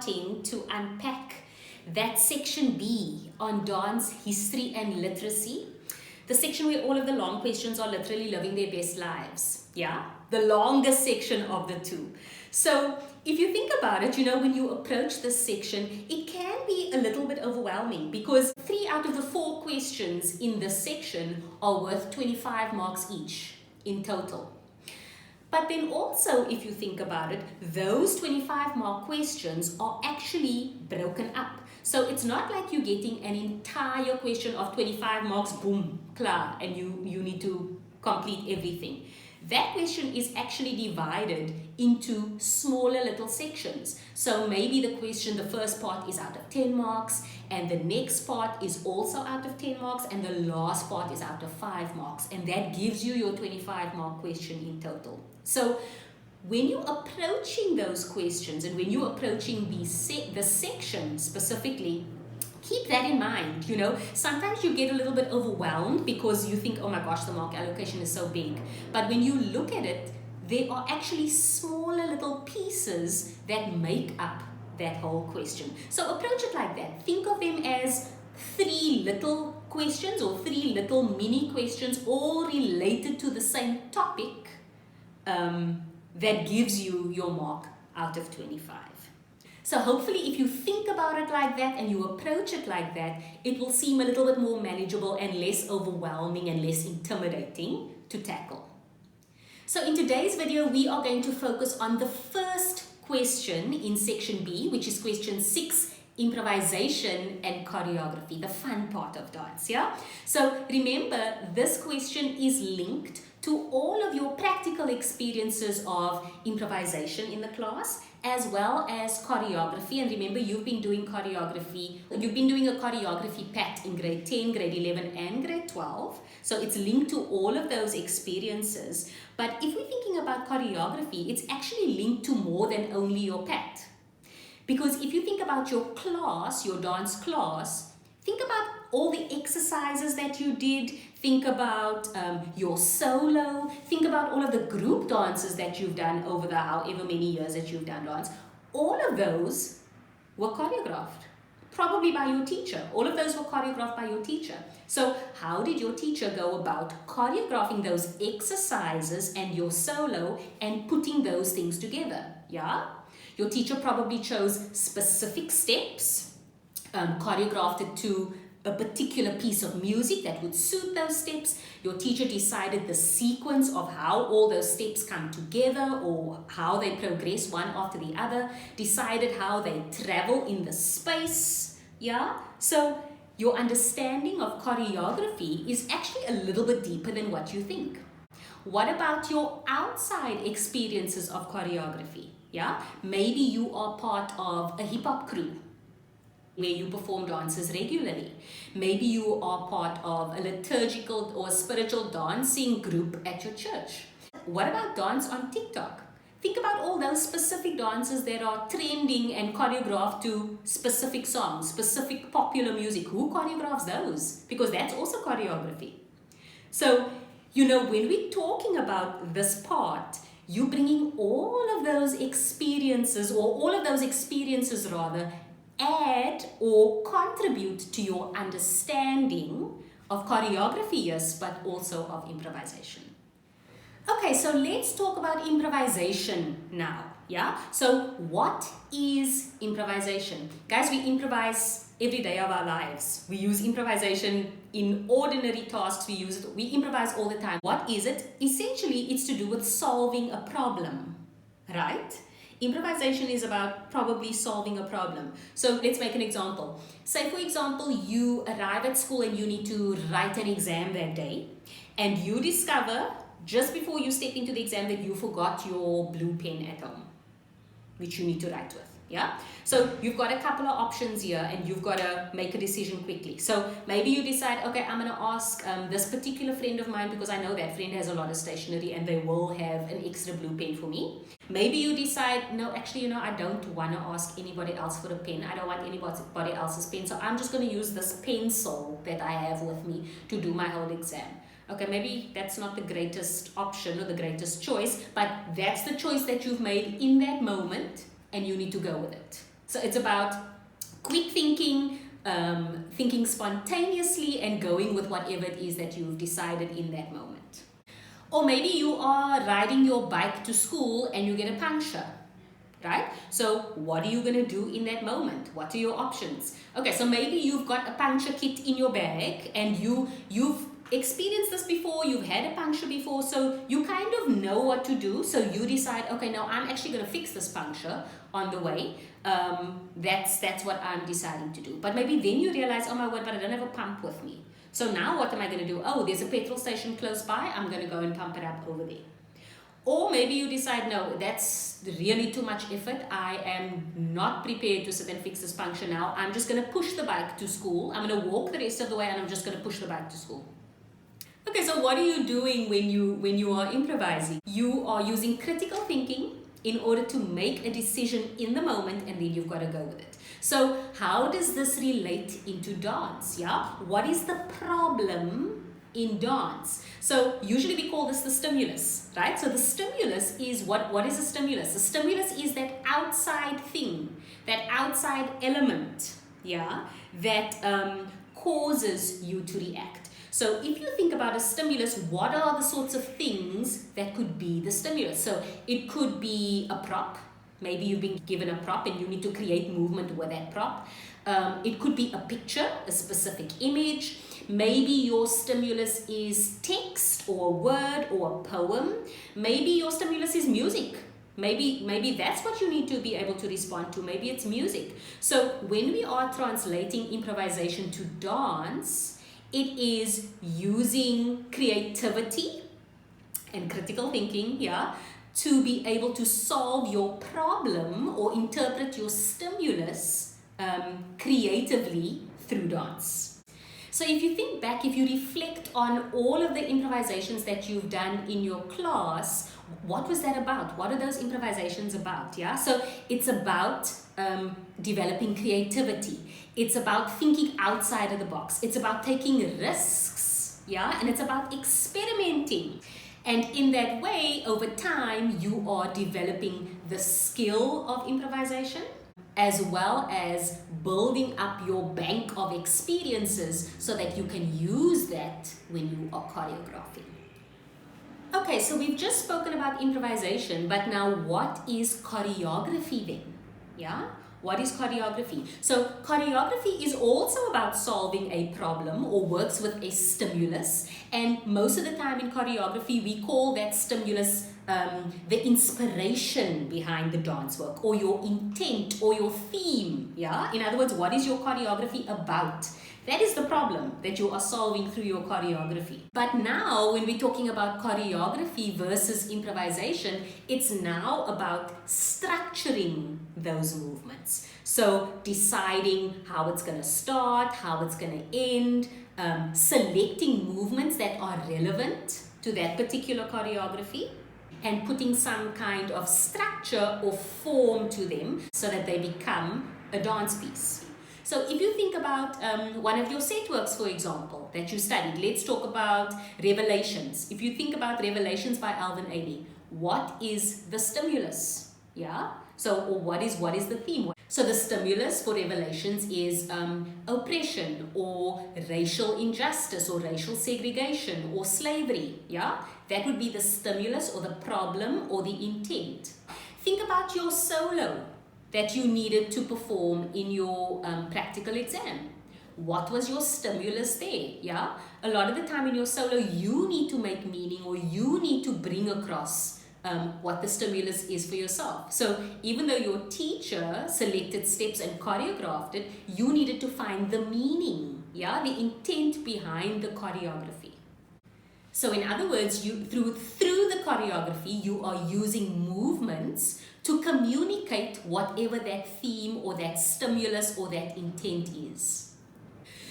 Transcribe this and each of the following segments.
starting to unpack that section B on dance history and literacy. The section where all of the long questions are literally living their best lives. Yeah, the longest section of the two. So if you think about it, when you approach this section, it can be a little bit overwhelming because 3 out of the 4 questions in this section are worth 25 marks each in total. But then also, if you think about it, those 25 mark questions are actually broken up. So it's not like you're getting an entire question of 25 marks, boom, klar, and you need to complete everything. That question is actually divided into smaller little sections. So maybe the first part is out of 10 marks, and the next part is also out of 10 marks, and the last part is out of 5 marks. And that gives you your 25 mark question in total. So when you're approaching those questions and when you're approaching the section specifically, keep that in mind. Sometimes you get a little bit overwhelmed because you think, oh my gosh, the mark allocation is so big. But when you look at it, there are actually smaller little pieces that make up that whole question. So approach it like that. Think of them as 3 little questions or 3 little mini questions, all related to the same topic, that gives you your mark out of 25. So hopefully if you think about it like that and you approach it like that, it will seem a little bit more manageable and less overwhelming and less intimidating to tackle. So in today's video, we are going to focus on the first question in section B, which is question 6, improvisation and choreography, the fun part of dance. Yeah. So remember, this question is linked to all of your practical experiences of improvisation in the class, as well as choreography. And remember, you've been doing a choreography pact in grade 10, grade 11, and grade 12. So it's linked to all of those experiences. But if we're thinking about choreography, it's actually linked to more than only your pact. Because if you think about your class, your dance class, think about all the exercises that you did. Think about your solo. Think about all of the group dances that you've done over the however many years that you've done dance. All of those were choreographed, probably by your teacher. All of those were choreographed by your teacher. So how did your teacher go about choreographing those exercises and your solo and putting those things together? Yeah? Your teacher probably chose specific steps, choreographed it to a particular piece of music that would suit those steps. Your teacher decided the sequence of how all those steps come together or how they progress one after the other, decided how they travel in the space. Yeah? So your understanding of choreography is actually a little bit deeper than what you think. What about your outside experiences of choreography? Yeah? Maybe you are part of a hip-hop crew where you perform dances regularly. Maybe you are part of a liturgical or spiritual dancing group at your church. What about dance on TikTok? Think about all those specific dances that are trending and choreographed to specific songs, specific popular music. Who choreographs those? Because that's also choreography. So, when we're talking about this part, you're bringing all of those experiences add or contribute to your understanding of choreography, yes, but also of improvisation. Okay, so let's talk about improvisation now. Yeah, so what is improvisation? Guys, we improvise every day of our lives. We use improvisation in ordinary tasks. We improvise all the time. What is it? Essentially, it's to do with solving a problem, right? Improvisation is about probably solving a problem. So let's make an example. Say, for example, you arrive at school and you need to write an exam that day, and you discover just before you step into the exam that you forgot your blue pen at home, which you need to write with. Yeah. So you've got a couple of options here and you've got to make a decision quickly. So maybe you decide, okay, I'm going to ask this particular friend of mine because I know that friend has a lot of stationery and they will have an extra blue pen for me. Maybe you decide, no, actually, I don't want to ask anybody else for a pen. I don't want anybody else's pen. So I'm just going to use this pencil that I have with me to do my whole exam. Okay, maybe that's not the greatest option or the greatest choice, but that's the choice that you've made in that moment and you need to go with it. So it's about quick thinking, thinking spontaneously, and going with whatever it is that you've decided in that moment. Or maybe you are riding your bike to school and you get a puncture, right? So what are you going to do in that moment? What are your options? Okay, so maybe you've got a puncture kit in your bag and you've experienced this before, you've had a puncture before, so you kind of know what to do. So you decide, okay, now I'm actually going to fix this puncture on the way. That's what I'm deciding to do. But maybe then you realize, oh my word, but I don't have a pump with me. So now what am I going to do? Oh, there's a petrol station close by. I'm going to go and pump it up over there. Or maybe you decide, no, that's really too much effort. I am not prepared to sit and fix this puncture now. I'm just going to push the bike to school. I'm going to walk the rest of the way and I'm just going to push the bike to school. Okay, so what are you doing when you are improvising? You are using critical thinking in order to make a decision in the moment, and then you've got to go with it. So how does this relate into dance? Yeah, what is the problem in dance? So usually we call this the stimulus, right? So the stimulus is what is a stimulus? The stimulus is that outside thing, that outside element, yeah, that causes you to react. So if you think about a stimulus, what are the sorts of things that could be the stimulus? So it could be a prop. Maybe you've been given a prop and you need to create movement with that prop. It could be a picture, a specific image. Maybe your stimulus is text or a word or a poem. Maybe your stimulus is music. Maybe that's what you need to be able to respond to. Maybe it's music. So when we are translating improvisation to dance, it is using creativity and critical thinking, yeah, to be able to solve your problem or interpret your stimulus creatively through dance. So if you think back, if you reflect on all of the improvisations that you've done in your class, what was that about? What are those improvisations about? Yeah, so it's about developing creativity. It's about thinking outside of the box. It's about taking risks, yeah, and it's about experimenting. And in that way, over time, you are developing the skill of improvisation as well as building up your bank of experiences so that you can use that when you are choreographing. Okay, so we've just spoken about improvisation, but now what is choreography then? Yeah? What is choreography? So choreography is also about solving a problem or works with a stimulus, and most of the time in choreography we call that stimulus the inspiration behind the dance work, or your intent, or your theme. Yeah, in other words, what is your choreography about? That is the problem that you are solving through your choreography. But now when we're talking about choreography versus improvisation, it's now about structuring those movements. So deciding how it's going to start, how it's going to end, selecting movements that are relevant to that particular choreography, and putting some kind of structure or form to them so that they become a dance piece. So if you think about one of your set works, for example, that you studied, let's talk about Revelations. If you think about Revelations by Alvin Ailey, what is the stimulus? Yeah. So, or what is the theme? So the stimulus for Revelations is oppression, or racial injustice, or racial segregation, or slavery. Yeah. That would be the stimulus or the problem or the intent. Think about your solo that you needed to perform in your practical exam. What was your stimulus there? Yeah, a lot of the time in your solo, you need to make meaning, or you need to bring across what the stimulus is for yourself. So even though your teacher selected steps and choreographed it, you needed to find the meaning, yeah, the intent behind the choreography. So in other words, you through the choreography, you are using movements to communicate whatever that theme or that stimulus or that intent is.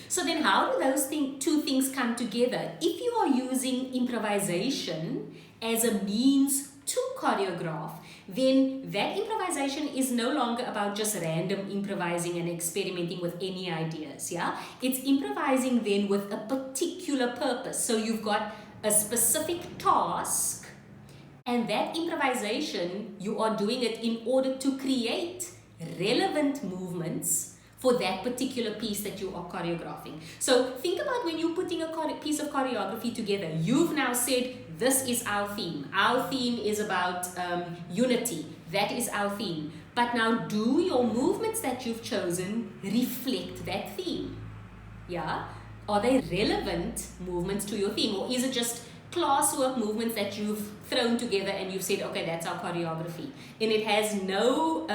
So then how do those two things come together? If you are using improvisation as a means to choreograph, then that improvisation is no longer about just random improvising and experimenting with any ideas. Yeah, it's improvising then with a particular purpose. So you've got a specific task, and that improvisation, you are doing it in order to create relevant movements for that particular piece that you are choreographing. So think about when you're putting a piece of choreography together. You've now said, this is our theme. Our theme is about unity. That is our theme. But now do your movements that you've chosen reflect that theme? Yeah? Are they relevant movements to your theme? Or is it just classwork movements that you've thrown together and you've said, okay, that's our choreography? And it has no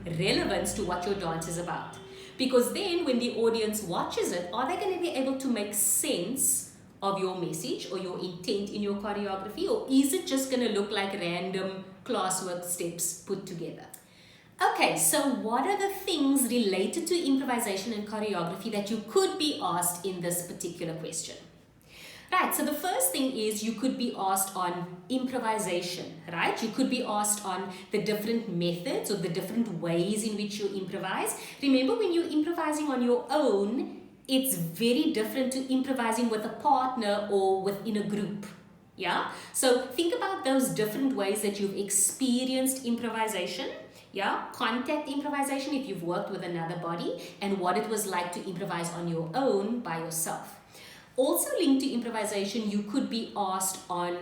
relevance to what your dance is about. Because then when the audience watches it, are they going to be able to make sense of your message or your intent in your choreography? Or is it just going to look like random classwork steps put together? Okay, so what are the things related to improvisation and choreography that you could be asked in this particular question? Right, so the first thing is you could be asked on improvisation, right? You could be asked on the different methods or the different ways in which you improvise. Remember, when you're improvising on your own, it's very different to improvising with a partner or within a group. Yeah, so think about those different ways that you've experienced improvisation. Yeah, contact improvisation if you've worked with another body, and what it was like to improvise on your own by yourself. Also linked to improvisation, you could be asked on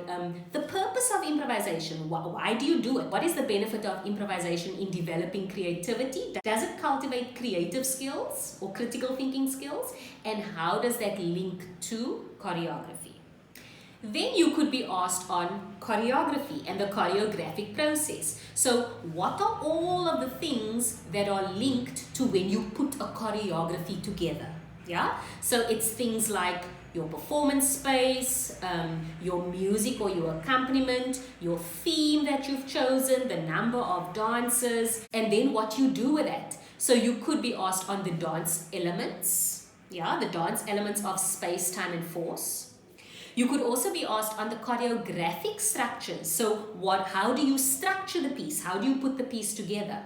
the purpose of improvisation. Why do you do it? What is the benefit of improvisation in developing creativity? Does it cultivate creative skills or critical thinking skills? And how does that link to choreography? Then you could be asked on choreography and the choreographic process. So what are all of the things that are linked to when you put a choreography together? Yeah, so it's things like your performance space, your music or your accompaniment, your theme that you've chosen, the number of dancers, and then what you do with that. So you could be asked on the dance elements, yeah, the dance elements of space, time, and force. You could also be asked on the choreographic structures. So how do you structure the piece? How do you put the piece together?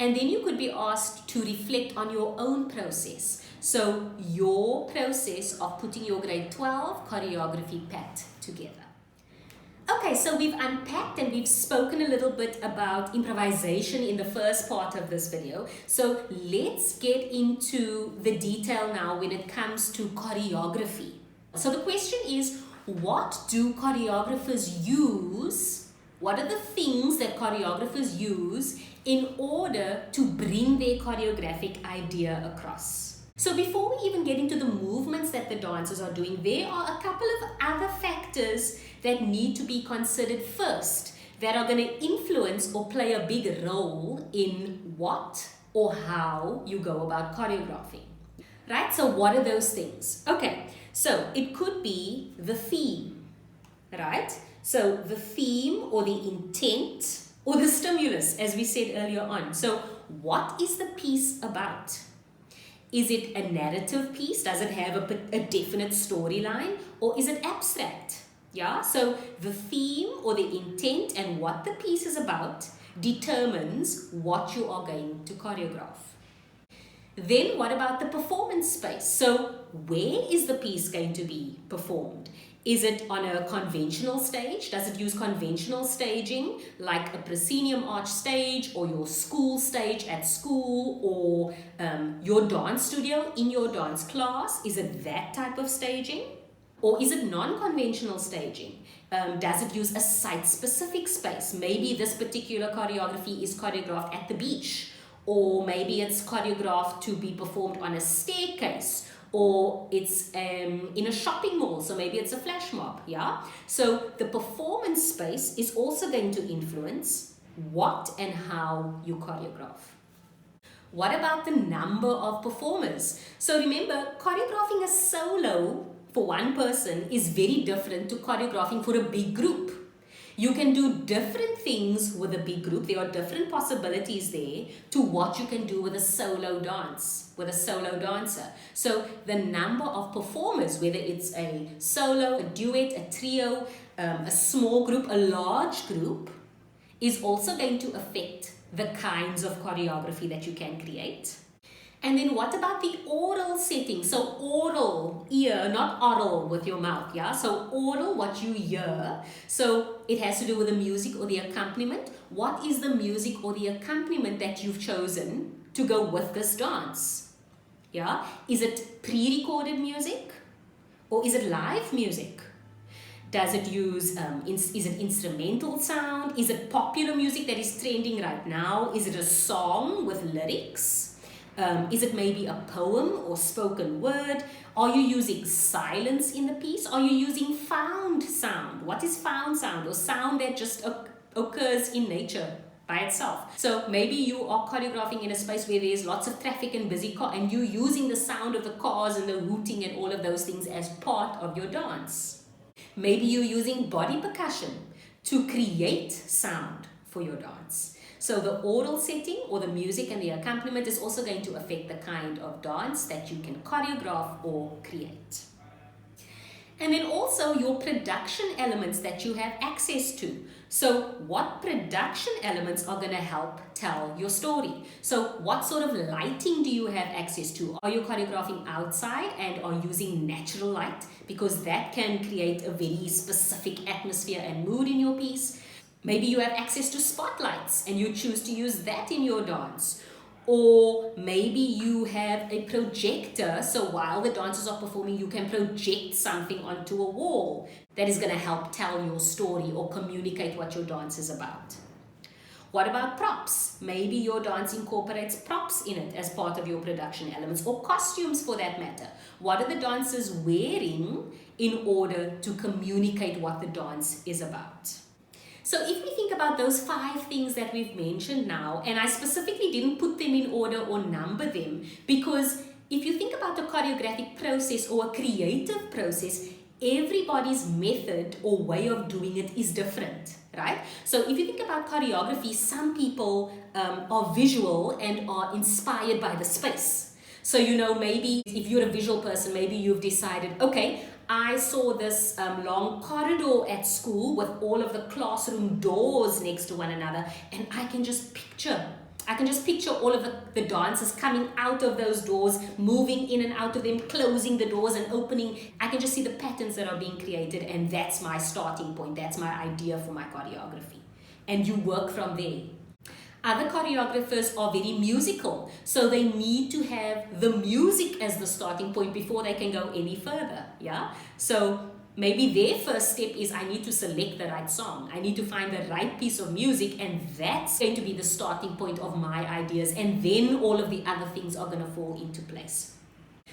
And then you could be asked to reflect on your own process. So your process of putting your grade 12 choreography pact together. Okay, so we've unpacked and we've spoken a little bit about improvisation in the first part of this video. So let's get into the detail now when it comes to choreography. So the question is, what do choreographers use? What are the things that choreographers use in order to bring their choreographic idea across? So before we even get into the movements that the dancers are doing, there are a couple of other factors that need to be considered first that are going to influence or play a big role in what or how you go about choreographing. Right? So what are those things? Okay, so it could be the theme, right? So the theme or the intent or the stimulus, as we said earlier on. So what is the piece about? Is it a narrative piece? Does it have a definite storyline? Or is it abstract? Yeah, so the theme or the intent and what the piece is about determines what you are going to choreograph. Then what about the performance space? So where is the piece going to be performed? Is it on a conventional stage? Does it use conventional staging like a proscenium arch stage or your school stage at school or your dance studio in your dance class? Is it that type of staging? Or is it non-conventional staging? Does it use a site-specific space? Maybe this particular choreography is choreographed at the beach, or maybe it's choreographed to be performed on a staircase, or it's in a shopping mall, so maybe it's a flash mob, yeah? So the performance space is also going to influence what and how you choreograph. What about the number of performers? So remember, choreographing a solo for one person is very different to choreographing for a big group. You can do different things with a big group. There are different possibilities there to what you can do with a solo dance, with a solo dancer. So the number of performers, whether it's a solo, a duet, a trio, a small group, a large group, is also going to affect the kinds of choreography that you can create. And then what about the oral setting? So oral, ear, not oral with your mouth, yeah? So oral, what you hear. So it has to do with the music or the accompaniment. What is the music or the accompaniment that you've chosen to go with this dance? Yeah? Is it pre-recorded music or is it live music? Does it use, is it instrumental sound? Is it popular music that is trending right now? Is it a song with lyrics? Is it maybe a poem or spoken word? Are you using silence in the piece? Are you using found sound? What is found sound, or sound that just occurs in nature by itself? So maybe you are choreographing in a space where there's lots of traffic and busy car, and you're using the sound of the cars and the hooting and all of those things as part of your dance. Maybe you're using body percussion to create sound for your dance. So the oral setting or the music and the accompaniment is also going to affect the kind of dance that you can choreograph or create. And then also your production elements that you have access to. So what production elements are going to help tell your story? So what sort of lighting do you have access to? Are you choreographing outside and are using natural light? Because that can create a very specific atmosphere and mood in your piece. Maybe you have access to spotlights and you choose to use that in your dance. Or maybe you have a projector, so while the dancers are performing, you can project something onto a wall that is going to help tell your story or communicate what your dance is about. What about props? Maybe your dance incorporates props in it as part of your production elements, or costumes for that matter. What are the dancers wearing in order to communicate what the dance is about? So if we think about those 5 things that we've mentioned now, and I specifically didn't put them in order or number them, because if you think about a choreographic process or a creative process, everybody's method or way of doing it is different, right? So if you think about choreography, some people are visual and are inspired by the space. So, you know, maybe if you're a visual person, maybe you've decided, okay, I saw this long corridor at school with all of the classroom doors next to one another, and I can just picture all of the dancers coming out of those doors, moving in and out of them, closing the doors and opening. I can just see the patterns that are being created, and that's my starting point. That's my idea for my choreography. And you work from there. Other choreographers are very musical, so they need to have the music as the starting point before they can go any further, yeah? So maybe their first step is, I need to select the right song. I need to find the right piece of music, and that's going to be the starting point of my ideas, and then all of the other things are going to fall into place.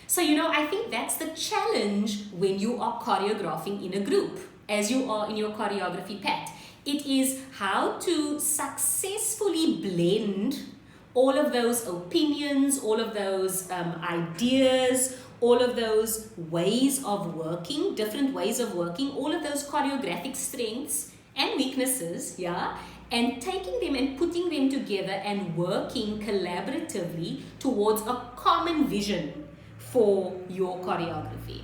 So, you know, I think that's the challenge when you are choreographing in a group, as you are in your choreography pad. It is how to successfully blend all of those opinions, all of those ideas, all of those ways of working, different ways of working, all of those choreographic strengths and weaknesses, yeah, and taking them and putting them together and working collaboratively towards a common vision for your choreography.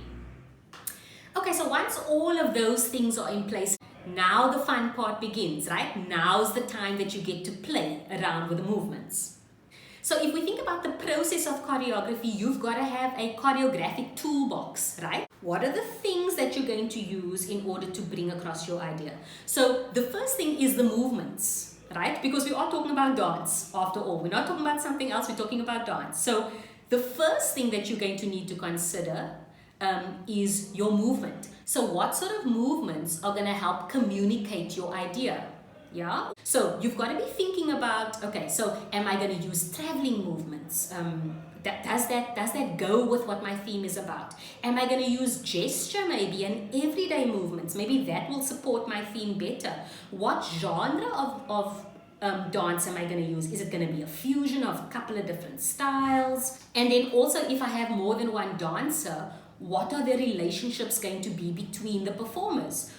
Okay, so once all of those things are in place, now the fun part begins, right? Now's the time that you get to play around with the movements. So if we think about the process of choreography, you've got to have a choreographic toolbox, right? What are the things that you're going to use in order to bring across your idea? So the first thing is the movements, right? Because we are talking about dance after all. We're not talking about something else, we're talking about dance. So the first thing that you're going to need to consider is your movement. So what sort of movements are going to help communicate your idea? Yeah. So you've got to be thinking about, okay, so am I going to use traveling movements? Does that go with what my theme is about? Am I going to use gesture maybe and everyday movements? Maybe that will support my theme better. What genre of dance am I going to use? Is it going to be a fusion of a couple of different styles? And then also, if I have more than one dancer, what are the relationships going to be between the performers?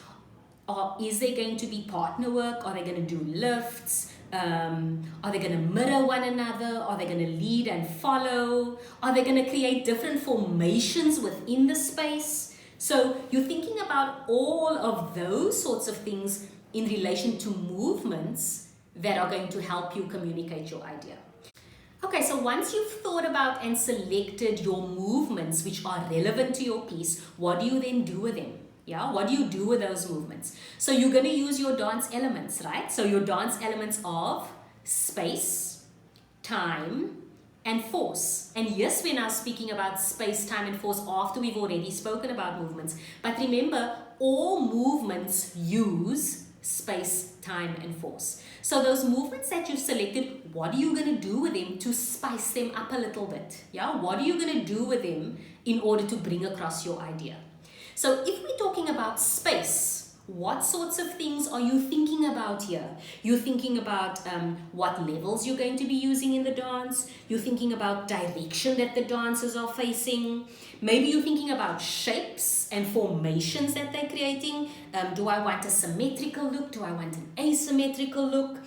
Or is there going to be partner work? Are they going to do lifts? Are they going to mirror one another? Are they going to lead and follow? Are they going to create different formations within the space? So you're thinking about all of those sorts of things in relation to movements that are going to help you communicate your idea. Okay, so once you've thought about and selected your movements which are relevant to your piece, what do you then do with them? Yeah, what do you do with those movements? So you're going to use your dance elements, right? So your dance elements of space, time, and force. And yes, we're now speaking about space, time, and force after we've already spoken about movements. But remember, all movements use space, time, and force. So those movements that you've selected, what are you going to do with them to spice them up a little bit? Yeah, what are you going to do with them in order to bring across your idea? So if we're talking about space, what sorts of things are you thinking about here? You're thinking about what levels you're going to be using in the dance. You're thinking about direction that the dancers are facing. Maybe you're thinking about shapes and formations that they're creating. Do I want a symmetrical look? Do I want an asymmetrical look?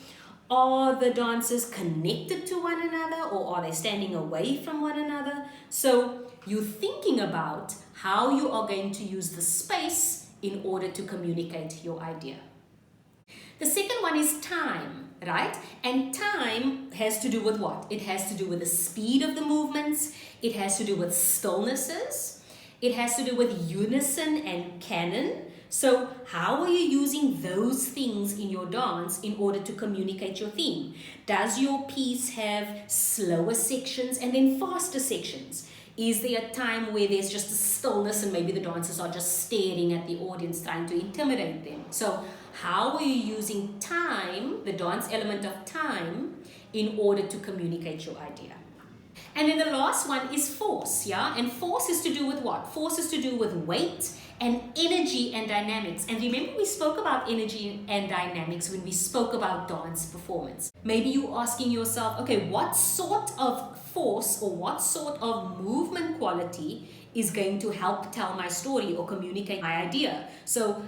Are the dancers connected to one another, or are they standing away from one another? So you're thinking about how you are going to use the space in order to communicate your idea. The second one is time, right? And time has to do with what? It has to do with the speed of the movements. It has to do with stillnesses. It has to do with unison and canon. So how are you using those things in your dance in order to communicate your theme? Does your piece have slower sections and then faster sections? Is there a time where there's just a stillness and maybe the dancers are just staring at the audience trying to intimidate them? So how are you using time, the dance element of time, in order to communicate your idea? And then the last one is force, yeah? And force is to do with what? Force is to do with weight and energy and dynamics. And remember, we spoke about energy and dynamics when we spoke about dance performance. Maybe you're asking yourself, okay, what sort of force or what sort of movement quality is going to help tell my story or communicate my idea? So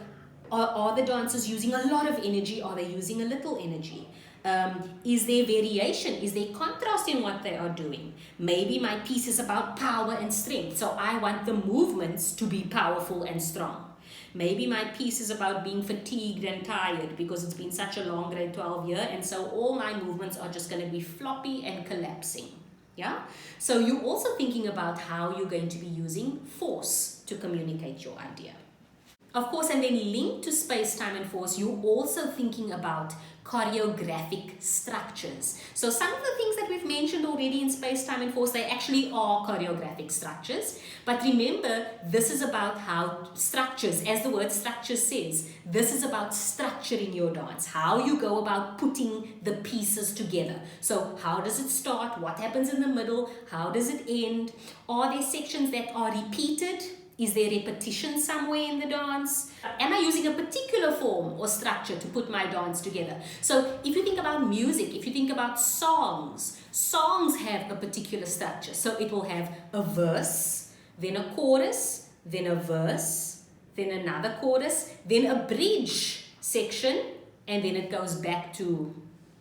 are the dancers using a lot of energy? Are they using a little energy? Is there variation? Is there contrast in what they are doing? Maybe my piece is about power and strength, so I want the movements to be powerful and strong. Maybe my piece is about being fatigued and tired because it's been such a long grade 12 year, and so all my movements are just going to be floppy and collapsing. Yeah? So you're also thinking about how you're going to be using force to communicate your idea. Of course, and then linked to space, time, and force, you're also thinking about choreographic structures. So some of the things that we've mentioned already in space, time, and force, they actually are choreographic structures. But remember, this is about how structures, as the word structure says, this is about structuring your dance, how you go about putting the pieces together. So how does it start? What happens in the middle? How does it end? Are there sections that are repeated? Is there repetition somewhere in the dance? Am I using a particular form or structure to put my dance together? So if you think about music, if you think about songs, songs have a particular structure. So it will have a verse, then a chorus, then a verse, then another chorus, then a bridge section, and then it goes back to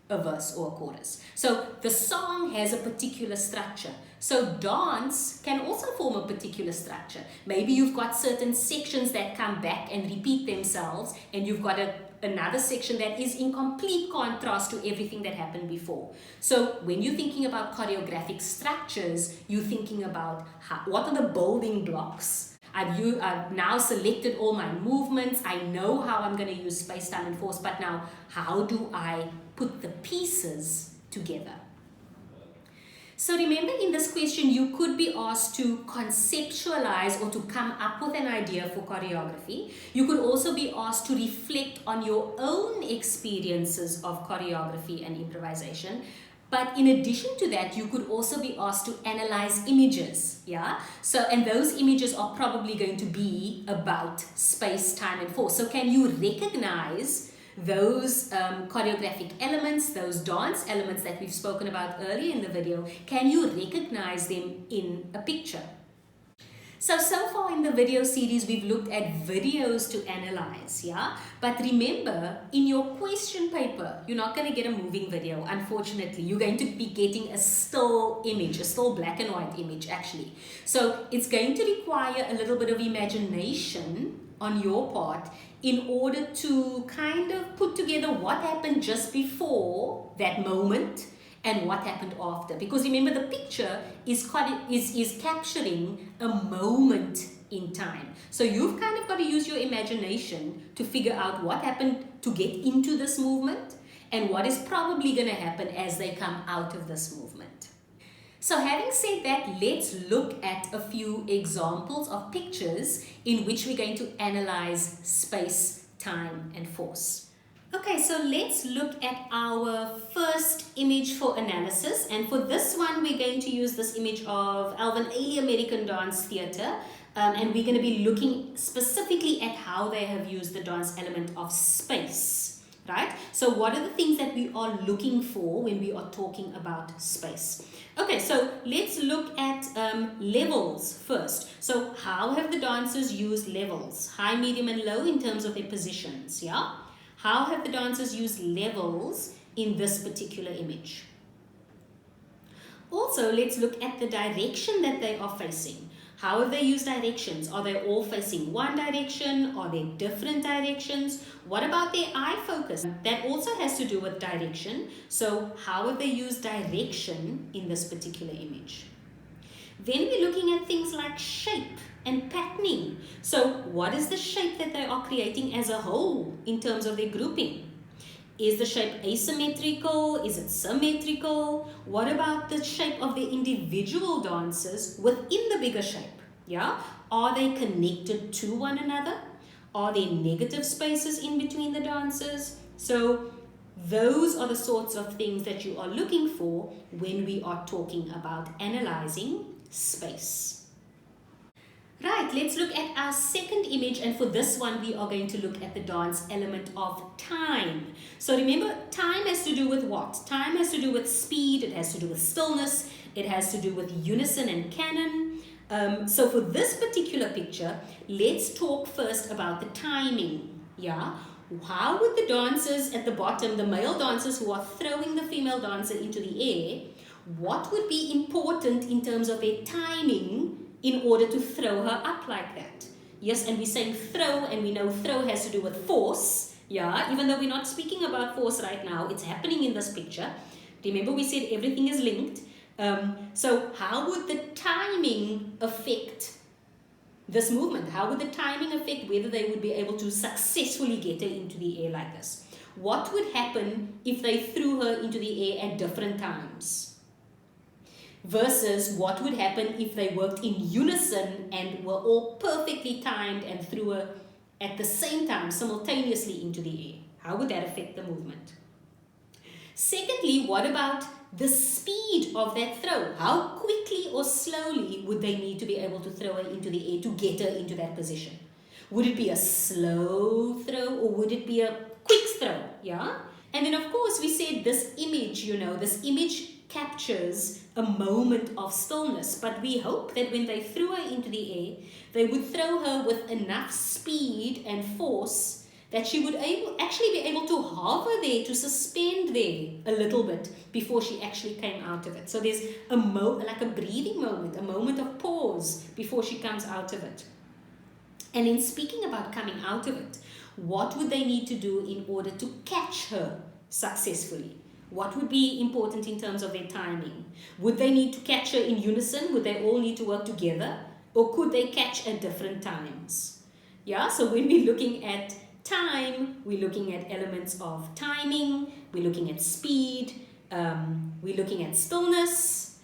a verse or a chorus. So the song has a particular structure. So dance can also form a particular structure. Maybe you've got certain sections that come back and repeat themselves, and you've got another section that is in complete contrast to everything that happened before. So when you're thinking about choreographic structures, you're thinking about what are the building blocks. I've now selected all my movements. I know how I'm going to use space, time, and force, but now how do I put the pieces together? So remember, in this question, you could be asked to conceptualize or to come up with an idea for choreography. You could also be asked to reflect on your own experiences of choreography and improvisation. But in addition to that, you could also be asked to analyze images, yeah? So, and those images are probably going to be about space, time, and force. So can you recognize those choreographic elements, those dance elements that we've spoken about earlier in the video? Can you recognize them in a picture? So far in the video series, we've looked at videos to analyze, yeah? But remember, in your question paper, you're not going to get a moving video, unfortunately. You're going to be getting a still image, a still black and white image, actually. So it's going to require a little bit of imagination on your part in order to kind of put together what happened just before that moment and what happened after. Because remember, the picture is capturing a moment in time. So you've kind of got to use your imagination to figure out what happened to get into this movement and what is probably going to happen as they come out of this movement. So having said that, let's look at a few examples of pictures in which we're going to analyze space, time, and force. Okay, so let's look at our first image for analysis, and for this one we're going to use this image of Alvin Ailey American Dance Theatre, and we're going to be looking specifically at how they have used the dance element of space, right? So what are the things that we are looking for when we are talking about space? Okay, so let's look at levels first. So how have the dancers used levels, high, medium, and low in terms of their positions, yeah? How have the dancers used levels in this particular image? Also, let's look at the direction that they are facing. How have they used directions? Are they all facing one direction? Are they different directions? What about their eye focus? That also has to do with direction. So how have they used direction in this particular image? Then we're looking at things like shape and patterning. So what is the shape that they are creating as a whole in terms of their grouping? Is the shape asymmetrical? Is it symmetrical? What about the shape of the individual dancers within the bigger shape? Yeah? Are they connected to one another? Are there negative spaces in between the dancers? So those are the sorts of things that you are looking for when we are talking about analyzing space. Right, let's look at our second image, and for this one we are going to look at the dance element of time. So remember, time has to do with what? Time has to do with speed, it has to do with stillness, it has to do with unison and canon. So for this particular picture, let's talk first about the timing. Yeah, how would the dancers at the bottom, the male dancers who are throwing the female dancer into the air, what would be important in terms of their timing in order to throw her up like that? Yes, and we're saying throw, and we know throw has to do with force. Yeah, even though we're not speaking about force right now, it's happening in this picture. Remember, we said everything is linked. So how would the timing affect this movement? How would the timing affect whether they would be able to successfully get her into the air like this? What would happen if they threw her into the air at different times? Versus what would happen if they worked in unison and were all perfectly timed and threw her at the same time simultaneously into the air? How would that affect the movement? Secondly, what about the speed of that throw? How quickly or slowly would they need to be able to throw her into the air to get her into that position? Would it be a slow throw or would it be a quick throw? Yeah? And then of course we said this image, this image captures a moment of stillness, but we hope that when they threw her into the air, they would throw her with enough speed and force that she would actually be able to hover there, to suspend there a little bit before she actually came out of it. So there's like a breathing moment, a moment of pause before she comes out of it. And in speaking about coming out of it, what would they need to do in order to catch her successfully? What would be important in terms of their timing? Would they need to catch her in unison? Would they all need to work together? Or could they catch at different times? Yeah, so when we're looking at time, we're looking at elements of timing, we're looking at speed, we're looking at stillness,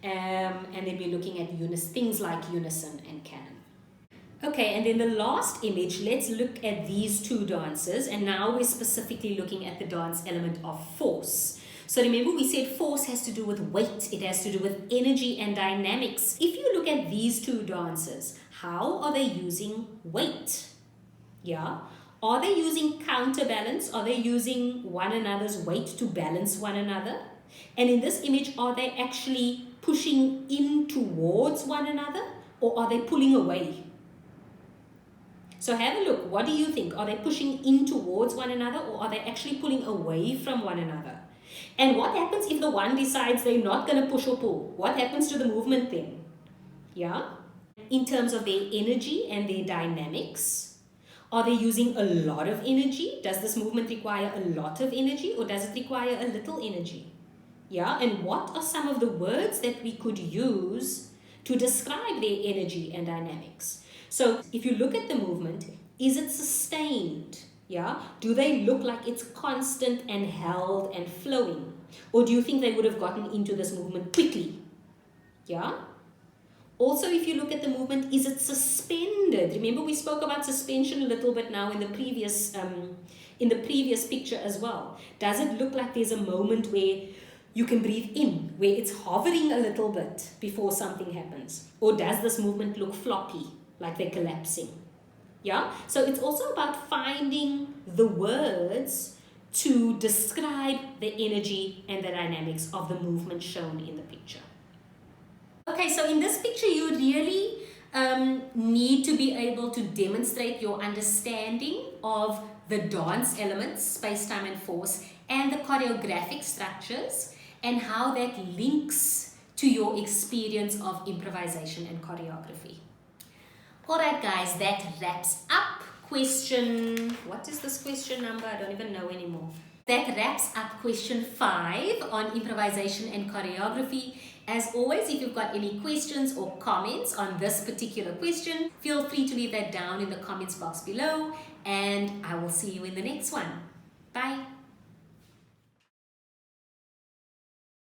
and then we're looking at things like unison and canon. Okay, and then the last image, let's look at these two dancers, and now we're specifically looking at the dance element of force. So remember, we said force has to do with weight, it has to do with energy and dynamics. If you look at these two dancers, how are they using weight? Yeah, are they using counterbalance? Are they using one another's weight to balance one another? And in this image, are they actually pushing in towards one another, or are they pulling away? So have a look. What do you think? Are they pushing in towards one another, or are they actually pulling away from one another? And what happens if the one decides they're not going to push or pull? What happens to the movement then? Yeah? In terms of their energy and their dynamics, are they using a lot of energy? Does this movement require a lot of energy, or does it require a little energy? Yeah, and what are some of the words that we could use to describe their energy and dynamics? So if you look at the movement, is it sustained? Yeah, do they look like it's constant and held and flowing? Or do you think they would have gotten into this movement quickly? Yeah. Also, if you look at the movement, is it suspended? Remember, we spoke about suspension a little bit now in the previous picture as well. Does it look like there's a moment where you can breathe in, where it's hovering a little bit before something happens? Or does this movement look floppy, like they're collapsing? Yeah, so it's also about finding the words to describe the energy and the dynamics of the movement shown in the picture. Okay, so in this picture, you really need to be able to demonstrate your understanding of the dance elements, space, time, and force, and the choreographic structures, and how that links to your experience of improvisation and choreography. Alright guys, that wraps up question, what is this question number? I don't even know anymore. That wraps up question 5 on improvisation and choreography. As always, if you've got any questions or comments on this particular question, feel free to leave that down in the comments box below, and I will see you in the next one. Bye.